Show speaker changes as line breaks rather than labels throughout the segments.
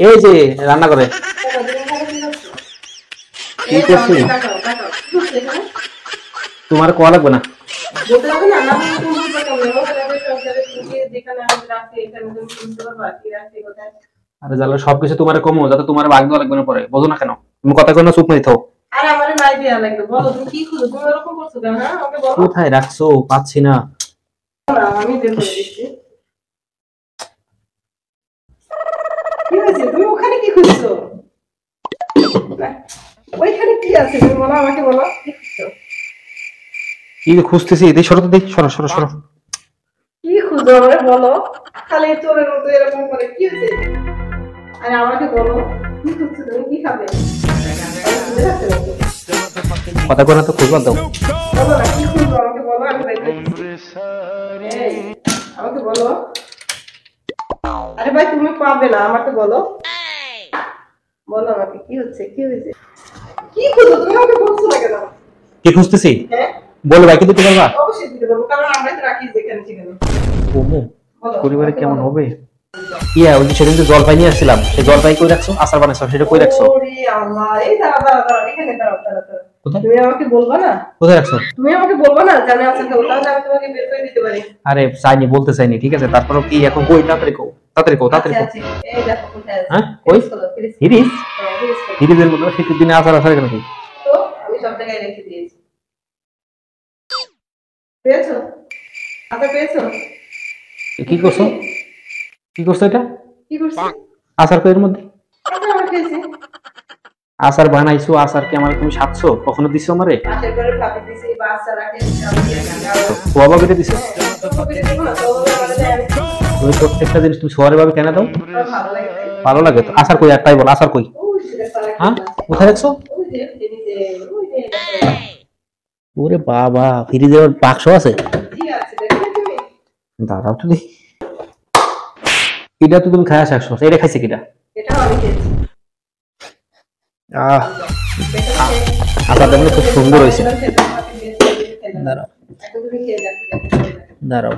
এই যে রান্না করে কি করছিস? তোমার কোয়া লাগবে না। আরে জানো সবকিছু তোমার কমো, যাতে তোমার ভাগ দেওয়া লাগবে না পরে, বোঝো না কেন? তুমি কথা কই না, চুপ নাই থাও।
আরে আমারে নাই দেয়া লাগবে, বলো তুমি কি খুঁজো, তুমি এরকম করছো কেন? হ্যাঁ আমাকে বলো।
কোথায় রাখছো? পাচ্ছি না।
আমি বের করে দিচ্ছি। কি হয়েছে? তুমি ওখানে কি খুঁজছো? ওইখানে কি আছে তুমি বলো, আমাকে বলো কি খুঁজছো?
কি খুঁজতেছি? এই সরো তো, দেখি, সরো সরো সরো।
কি খুঁজো আমারে বলো, খালি চোরের মতো এরকম করে কি হয়েছে? আরে আমাকে বলো কি খুঁজছো, তুমি কি খাবে?
কথা কই না তো, খুঁজবা দাও।
বলো না কি খুঁজছো, আমাকে বলো, আমি বের করছি। এই আমাকে বলো। আরে ভাই তুমি পাবে না, আমাকে বলো। বলো আমাকে কি হচ্ছে, কি হয়েছে? কি খুঁজো তুমি, আমাকে বলছো না কেন?
কি খুঁজতেছি?
হ্যাঁ
বলো ভাই, কি দিতে পারবা?
অবশ্যই দিতে পারবো, কারণ আমরাই তো রাখি যেখানে সেখানে।
ওমো,
বলো,
পরিবারে
আমাকে
কেমন
বলো।
হবে? ইয়া, ওই যে সেদিন যে জলপাই নিয়ে আসছিলাম, সেই জলপাই কই রাখছো? আচার বানাইছো, সেটা কই রাখছো?
ওরে আল্লাহ, এই দাঁড়া দাঁড়া দাঁড়া, এখানে দাঁড়াও দাঁড়া দাঁড়া।
কোথায়
তুমি আমাকে বলবা না?
কোথায় রাখছো?
তুমি আমাকে বলবা না জানে আছে কেউ, তাহলে আমি তোমাকে বের করে দিতে পারি।
আরে চাইনি, বলতে চাইনি, ঠিক আছে? তারপরও কি এখন কই? তাড়াতাড়ি কও, তাড়াতাড়ি কও, তাড়াতাড়ি
আচ্ছা
কও।
আচ্ছা, এই দেখো কোথায় আছে।
হ্যাঁ কই?
ফ্রিজ খোলো, ফ্রিজ।
হিরিস?
হ্যাঁ ফ্রিজ খোলো।
হিরিসের মতো শীতের দিনে আচার আচার কেন? কি
তো আমি সব জায়গায় রেখে দিয়েছি। পেয়েছো? আচ্ছা পেয়েছো?
কি করছো? কি করছো এটা?
কি করছি?
আচার কই এর মধ্যে?
আচ্ছা আমি খেয়েছি।
আচার বানাইছো, আচার কি আমার তুমি সাতছো? কখনো দিছো আমারে?
পাশের ঘরে ভাবি দিছি, বাচ্চা রাখে আমি দিয়েছি।
সোয়াবা বেটে দিছো?
তো করে দেবো না, তো আমাদের দেয় আমি।
তুমি প্রত্যেকটা জিনিস তুমি সোয়ারে ভাবে কেন দাও?
আমার ভালো লাগে তাই।
ভালো লাগে তো। আচার কই? একটাই বল, আচার কই?
ওই সেটা সারা
হ্যাঁ,
খেয়ে
কোথায় রাখছো?
ওই যে নিচে, ওই যে
ওরে বাবা, ফ্রিজের বাক্স আছে?
জি আছে, দেখো তুমি।
দাঁড়াও তো দেখি। এটা তো তুমি খায়া শেষ করছো, এটা খাইছে কিটা?
এটাও আমি খেয়েছি।
আহ, আচারটা কিন্তু খুব সুন্দর হয়েছে। দাঁড়াও
এখন তুমি খেয়ে দেখো।
দাঁড়াও,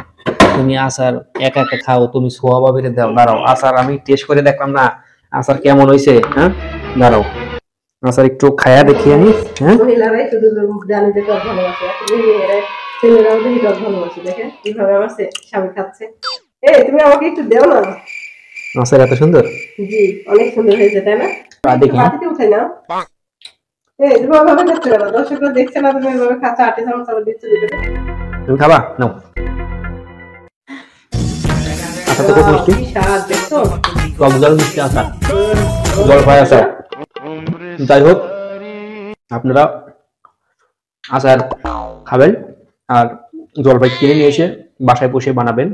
তুমি আচার একা একা খাও, তুমি সোয়া বাবিরে দাও। দাঁড়াও, আচার আমি টেস্ট করে দেখলাম না আচার কেমন হয়েছে। হ্যাঁ দাঁড়াও, আচার একটু খায়া দেখি আমি। হ্যাঁ
মহিলারাই শুধু জানে যে টক ভালোবাসে, এখন মেয়েরা ছেলেরাও দেখি টক ভালোবাসে। দেখেন কিভাবে আমার স্বামী খাচ্ছে। এই তুমি আমাকে একটু দেও না।
আচার এত সুন্দর?
জি অনেক সুন্দর হয়েছে তাই না?
দেখি
বাটিতে উঠাই না। এই তুমি ওইভাবে খাচ্ছ কেন? দর্শকরা দেখছে না তুমি ওইভাবে খাচ্ছ, আটে চামচ আবার দিচ্ছ ভিতরে।
তুমি খাবা নাও। আচার তো খুব মিষ্টি,
কি স্বাদ দেখছো?
টক ঝাল মিষ্টি আচার, জলপাই আচার। যাই হোক, আপনারা আচার খাবেন আর জলপাই কিনে নিয়ে এসে বাসায় বসে বানাবেন।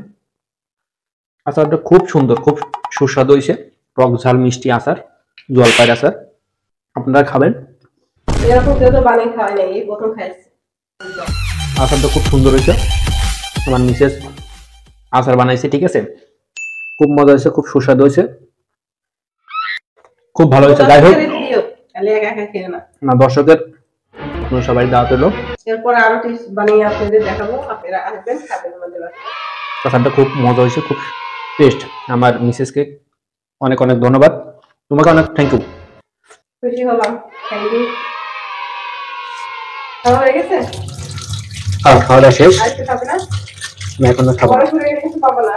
আচারটা খুব সুন্দর, খুব সুস্বাদু হয়েছে। টক ঝাল মিষ্টি আচার, জলপাইয়ের আচার, আপনারা খাবেন।
এরকম কেউ তো বানিয়ে খাওয়াই নাই, এই প্রথম খাইছে।
আচারটা খুব সুন্দর হয়েছে, আমার মিসেস আচার বানাইছে, ঠিক আছে? খুব মজা হয়েছে, খুব সুস্বাদু হয়েছে, খুব ভালো হয়েছে। যাই হোক,
তাহলে একা একা খেয়ে না।
না দর্শকের আপনারা সবাই দাওয়াত হলো।
এরপর আরো টিপস বানিয়ে আপনাদের দেখাবো, আপনারা আসবেন খাবেন আমাদের বাসায়।
আচারটা খুব মজা হয়েছে, খুব টেস্ট। আমার মিসেসকে অনেক অনেক ধন্যবাদ, তোমাকে অনেক থ্যাংক ইউ।
খুশি হলাম, থ্যাংক ইউ। খাওয়া হয়ে গেছে?
খাওয়া দাওয়া শেষ,
আজকে খাবে না?
আমি এখন খাবো।
পরে ঘুরে কিছু পাবো না।